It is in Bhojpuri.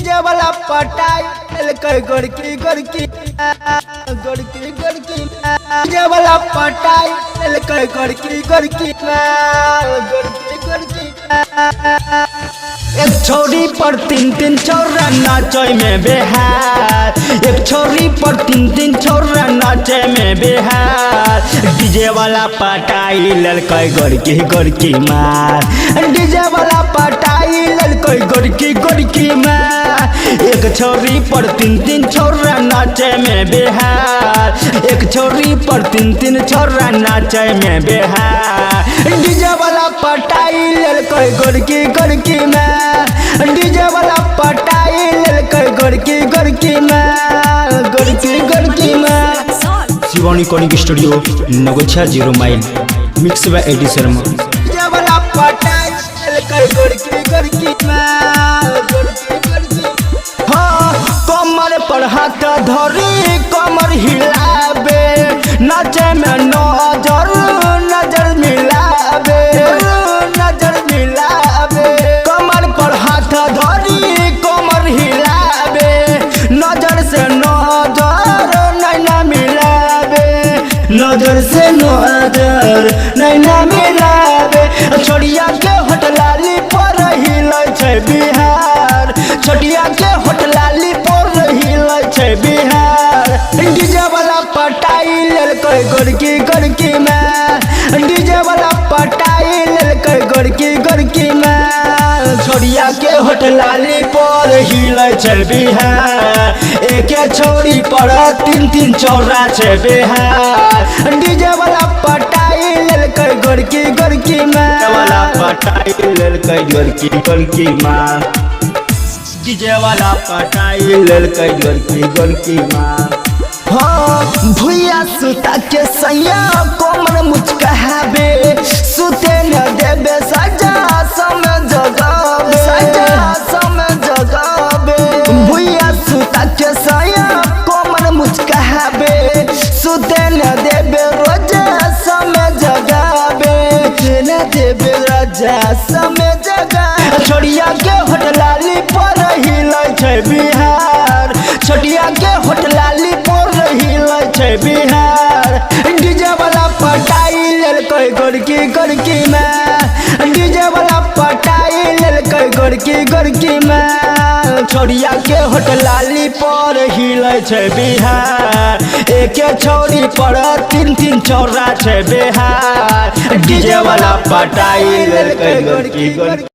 डीजे वाला पटाई गोरकी गोरकी गोरकी गोरकी डीजे वाला पटाई गोरकी गोरकी गोरकी गोरकी। एक छोरी पर तीन छोरा नाचे में बेहार, एक छोरी पर तीन छोरा नाचे में बेहार। डीजे वाला पटाई ललकई गोरकी गोरकी मार, डीजे वाला पटाई ललकई गोरकी गोरकी मार। एक छोरी पर तीन छोरा नाचे में बेहार, एक छोरी पर तीन छोरा नाचे में बेहार। डीजे वाला पटाई ललकई गोरकी गोरकी मार, डीजे वाला पटाई ललकई गोरकी गोरकी मार, गोरकी गोरकी मार। शिवानी कॉनिक स्टूडियो नगोछा 0 माइल मिक्स बाय एडी शर्मा। डीजे वाला पटाई ललकई गोरकी गोरकी मार, गोरकी गोरकी। हाँ कमर पर हाथ धरी कमर हिलावे, नाचे में नजर नजर मिलावे, नजर मिलावे। कमर पर हाथ धरी कमर हिलावे, नजर से नजर नैना मिलावे, नजर से नजर नैना मिलावे। छोड़िया के होटलाली पर हिलै छै बिहार, छोटिया के होटलाली पर हिलै छै बिहार। डीजे वाला पटाई ललकई गोरकी गोरकी में, डीजे वाला पटाई ललकई गोरकी गोरकी में। छोड़िया के होटलाली पर हिलै छै बिहार, एके छोरी पर तीन छोरा छै बिहार। डीजे वाला पटाई ललकई गोरकी गोरकी में, वाला पटाई ललकई गोरकी गोरकी मार, डीजे वाला पटाई ललकई गोरकी गोरकी मार। हाँ भुइया सुता के सैया कोमर मुचकावे, सुते न देवे सजा समय जगावे, सजा समय जगावे। भुइया सुता के सैया कोमर मुचकावे, सुते न देवे रोजा समय जगावे, न देवे रोजा समय जगावे। छोड़िया के होटलाली पर हिलै छै बिहार, छोटिया के होटलाली पर हिलै छै बिहार। डीजे वाला पटाई ललकई गोरकी गोरकी में, डीजे वाला पटाई ललकई गोरकी गोरकी में। छोड़िया के होटलाली पर हिलै छै बिहार, एके छोरी पर तीन छोरा छै बिहार। डीजे वाला पटाई ललकई गोरकी गोरकी।